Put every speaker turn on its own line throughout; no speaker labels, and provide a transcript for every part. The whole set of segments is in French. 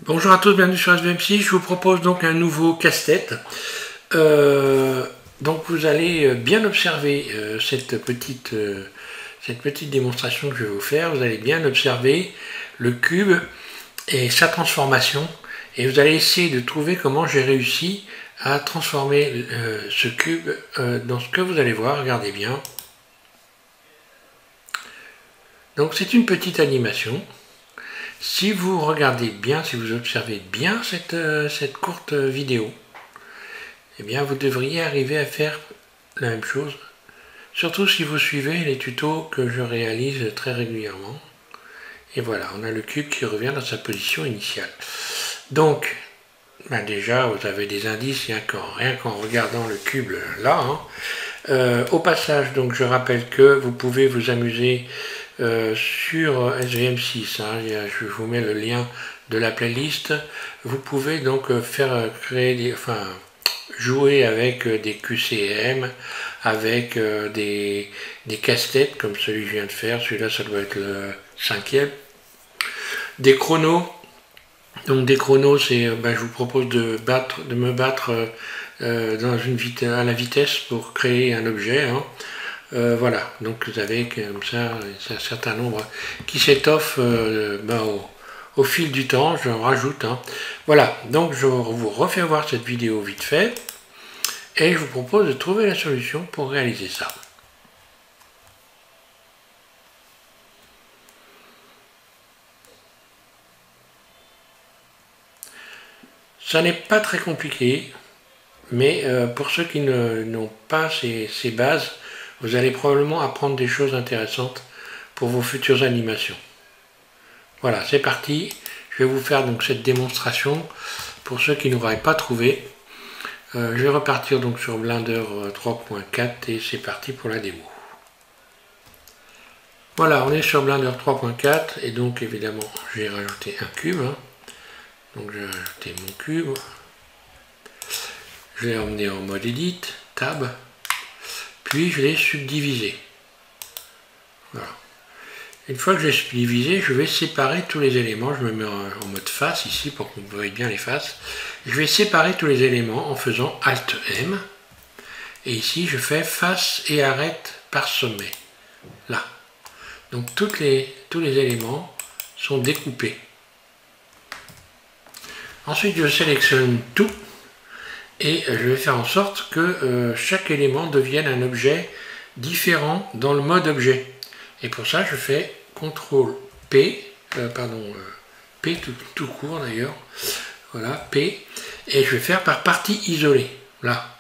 Bonjour à tous, bienvenue sur SVMC. Je vous propose donc un nouveau casse-tête. Donc vous allez bien observer cette petite démonstration que je vais vous faire. Vous allez bien observer le cube et sa transformation. Et vous allez essayer de trouver comment j'ai réussi à transformer ce cube dans ce que vous allez voir. Regardez bien. Donc c'est une petite animation. Si vous regardez bien, si vous observez bien cette courte vidéo, eh bien vous devriez arriver à faire la même chose. Surtout si vous suivez les tutos que je réalise très régulièrement. Et voilà, on a le cube qui revient dans sa position initiale. Donc, déjà, vous avez des indices rien qu'en regardant le cube là. Au passage, donc je rappelle que vous pouvez vous amuser sur SVM6, je vous mets le lien de la playlist. Vous pouvez donc jouer avec des QCM, avec des casse-têtes comme celui que je viens de faire. Celui-là, ça doit être le 5e. Des chronos. Donc des chronos, c'est, je vous propose de me battre à la vitesse pour créer un objet. Voilà, donc vous avez comme ça un certain nombre qui s'étoffe au fil du temps, j'en rajoute. Voilà, donc je vous refais voir cette vidéo vite fait et je vous propose de trouver la solution pour réaliser ça. Ça n'est pas très compliqué, mais pour ceux qui n'ont pas ces bases, vous allez probablement apprendre des choses intéressantes pour vos futures animations. Voilà, c'est parti. Je vais vous faire donc cette démonstration pour ceux qui n'auraient pas trouvé. Je vais repartir donc sur Blender 3.4 et c'est parti pour la démo. Voilà, on est sur Blender 3.4 et donc évidemment je vais rajouter un cube. Donc je vais rajouter mon cube. Je l'ai emmené en mode Edit, Tab, puis je l'ai subdivisé. Voilà. Une fois que j'ai subdivisé, je vais séparer tous les éléments. Je me mets en mode face ici pour qu'on voie bien les faces. Je vais séparer tous les éléments en faisant Alt-M. Et ici, je fais face et arrête par sommet. Là. Donc tous les éléments sont découpés. Ensuite, je sélectionne tout. Et je vais faire en sorte que chaque élément devienne un objet différent dans le mode objet. Et pour ça, je fais CTRL P, P tout court d'ailleurs, voilà, P, et je vais faire par partie isolée, là.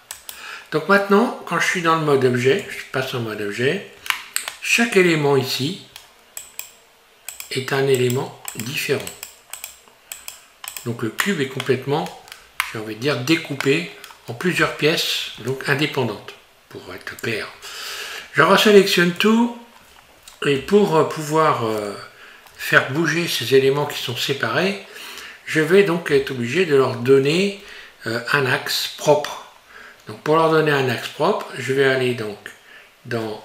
Donc maintenant, quand je suis dans le mode objet, je passe en mode objet, chaque élément ici est un élément différent. Donc le cube est complètement, j'ai envie de dire, découpé en plusieurs pièces, donc indépendantes, pour être clair. Je resélectionne tout, et pour pouvoir faire bouger ces éléments qui sont séparés, je vais donc être obligé de leur donner un axe propre. Donc pour leur donner un axe propre, je vais aller donc dans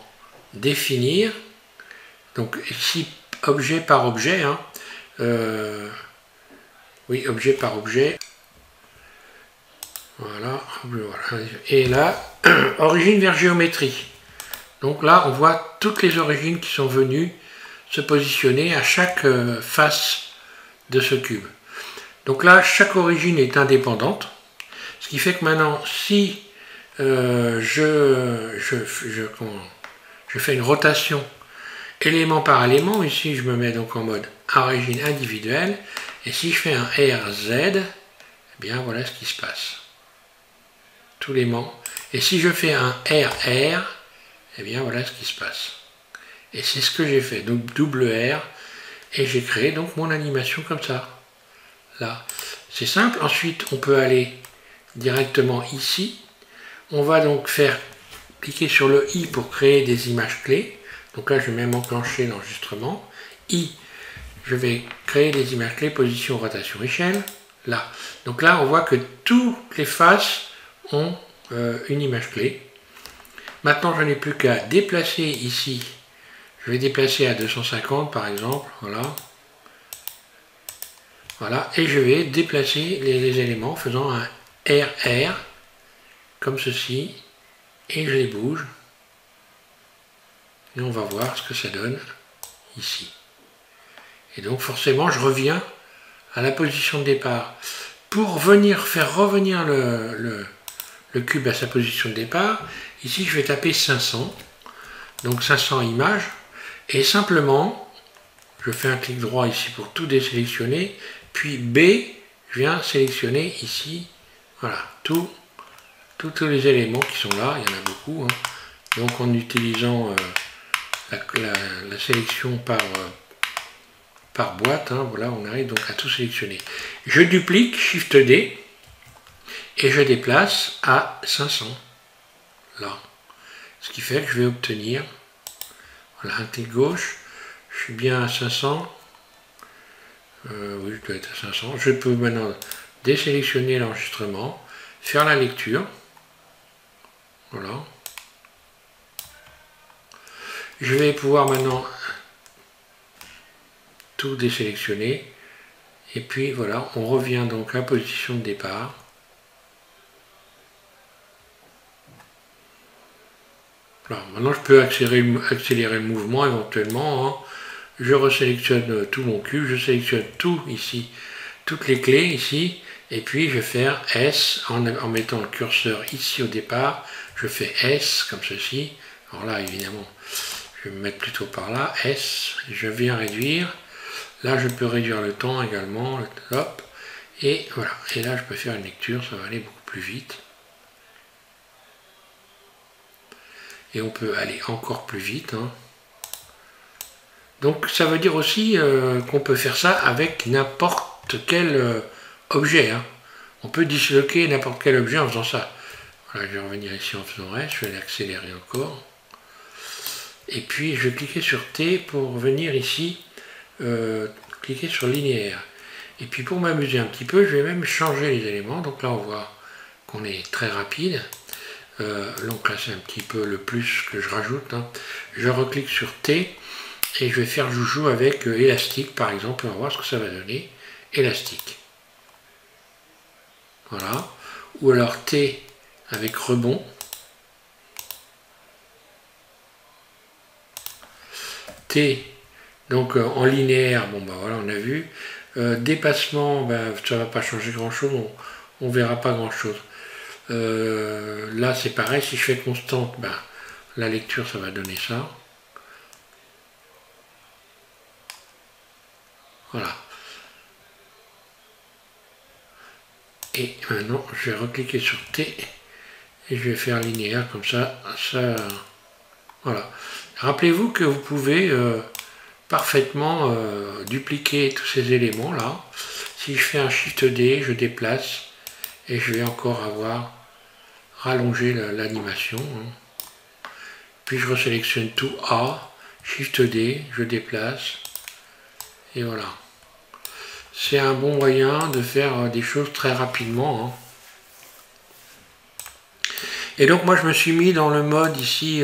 Définir, donc ici objet par objet, oui, objet par objet. Voilà. Et là, origine vers géométrie. Donc là, on voit toutes les origines qui sont venues se positionner à chaque face de ce cube. Donc là, chaque origine est indépendante. Ce qui fait que maintenant, si je fais une rotation élément par élément, ici je me mets donc en mode origine individuelle, et si je fais un RZ, eh bien voilà ce qui se passe. Tous les membres. Et si je fais un RR, eh bien voilà ce qui se passe. Et c'est ce que j'ai fait, donc double R, et j'ai créé donc mon animation comme ça. Là, c'est simple. Ensuite, on peut aller directement ici. On va donc cliquer sur le I pour créer des images clés. Donc là, je vais même enclencher l'enregistrement. I, je vais créer des images clés, position, rotation, échelle. Là. Donc là, on voit que toutes les faces ont une image clé. Maintenant, je n'ai plus qu'à déplacer ici. Je vais déplacer à 250 par exemple. Voilà. Voilà, et je vais déplacer les éléments en faisant un RR, comme ceci, et je les bouge. Et on va voir ce que ça donne ici. Et donc forcément, je reviens à la position de départ. Pour faire revenir le cube à sa position de départ, ici je vais taper 500. Donc 500 images. Et simplement, je fais un clic droit ici pour tout désélectionner. Puis B, je viens sélectionner ici, voilà, tous les éléments qui sont là, il y en a beaucoup. Hein. Donc en utilisant la sélection par boîte, hein, voilà, on arrive donc à tout sélectionner. Je duplique, Shift D, et je déplace à 500, là. Ce qui fait que je vais obtenir, voilà, un clic gauche, je suis bien à 500, oui, je dois être à 500. Je peux maintenant désélectionner l'enregistrement, faire la lecture. Voilà. Je vais pouvoir maintenant tout désélectionner. Et puis voilà, on revient donc à la position de départ. Alors, maintenant je peux accélérer le mouvement éventuellement. Hein. Je resélectionne tout mon cube, je sélectionne tout ici, toutes les clés ici, et puis je vais faire S en mettant le curseur ici au départ, je fais S comme ceci. Alors là évidemment, je vais me mettre plutôt par là, S, je viens réduire. Là je peux réduire le temps également, hop, et voilà. Et là je peux faire une lecture, ça va aller beaucoup plus vite. Et on peut aller encore plus vite. Hein. Donc ça veut dire aussi qu'on peut faire ça avec n'importe quel objet. Hein. On peut disloquer n'importe quel objet en faisant ça. Voilà, je vais revenir ici en faisant S, je vais l'accélérer encore. Et puis je vais cliquer sur T pour venir ici, cliquer sur linéaire. Et puis pour m'amuser un petit peu, je vais même changer les éléments. Donc là on voit qu'on est très rapide. Donc là c'est un petit peu le plus que je rajoute. Hein. Je reclique sur T. Et je vais faire joujou avec élastique par exemple, on va voir ce que ça va donner. Élastique. Voilà. Ou alors T avec rebond. T, donc en linéaire, bon bah voilà, on a vu. Dépassement, ben, ça va pas changer grand chose, on verra pas grand chose. Là c'est pareil, si je fais constante, ben, la lecture ça va donner ça. Voilà. Et maintenant, je vais recliquer sur T et je vais faire linéaire comme ça. Voilà. Rappelez-vous que vous pouvez parfaitement dupliquer tous ces éléments là. Si je fais un Shift D, je déplace et je vais encore avoir rallongé l'animation. Hein. Puis je resélectionne tout A, Shift D, je déplace et voilà. C'est un bon moyen de faire des choses très rapidement. Hein. Et donc moi je me suis mis dans le mode ici,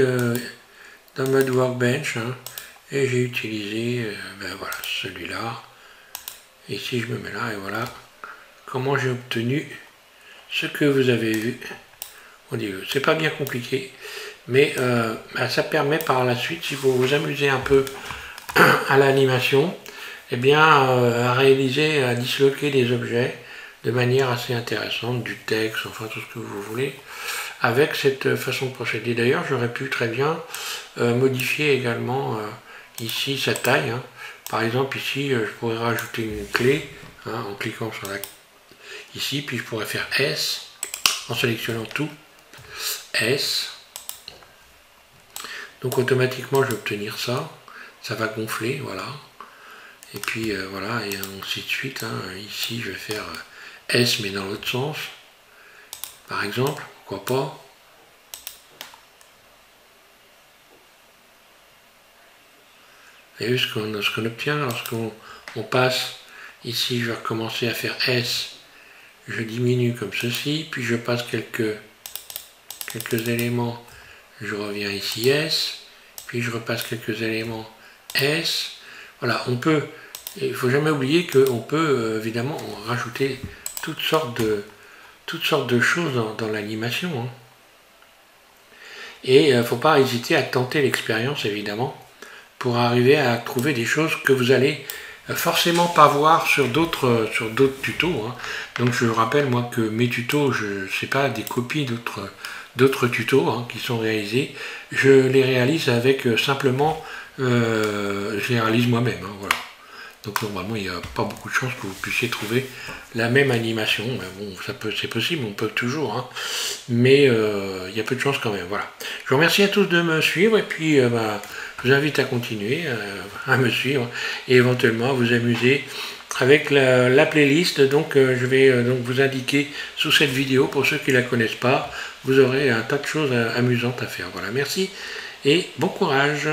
dans le mode Workbench, hein, et j'ai utilisé ben voilà, celui-là. Et si je me mets là, et voilà comment j'ai obtenu ce que vous avez vu. C'est pas bien compliqué, mais ben ça permet par la suite, si vous vous amusez un peu à l'animation, eh bien, à réaliser, à disloquer des objets de manière assez intéressante, du texte, enfin tout ce que vous voulez, avec cette façon de procéder. D'ailleurs, j'aurais pu très bien modifier également ici sa taille. Hein. Par exemple, ici, je pourrais rajouter une clé hein, en cliquant sur la ici, puis je pourrais faire S en sélectionnant tout, S. Donc automatiquement, je vais obtenir ça. Ça va gonfler, voilà. Et puis voilà, et ainsi de suite. Hein. Ici, je vais faire S, mais dans l'autre sens. Par exemple, pourquoi pas. Vous voyez ce qu'on obtient lorsqu'on passe. Ici, je vais recommencer à faire S. Je diminue comme ceci, puis je passe quelques éléments. Je reviens ici S, puis je repasse quelques éléments S. Voilà, on peut il ne faut jamais oublier qu'on peut évidemment rajouter toutes sortes de choses dans l'animation. Hein. Et il ne faut pas hésiter à tenter l'expérience évidemment pour arriver à trouver des choses que vous allez forcément pas voir sur d'autres tutos. Hein. Donc je rappelle moi que mes tutos, je sais pas, des copies d'autres tutos hein, qui sont réalisés, je les réalise avec simplement, je les réalise moi-même. Hein, voilà. Donc normalement il n'y a pas beaucoup de chances que vous puissiez trouver la même animation. Bon, c'est possible, on peut toujours, hein, mais il y a peu de chances quand même. Voilà. Je vous remercie à tous de me suivre et puis je vous invite à continuer à me suivre et éventuellement à vous amuser avec la playlist. Donc je vais donc vous indiquer sous cette vidéo, pour ceux qui ne la connaissent pas, vous aurez un tas de choses amusantes à faire. Voilà, merci et bon courage.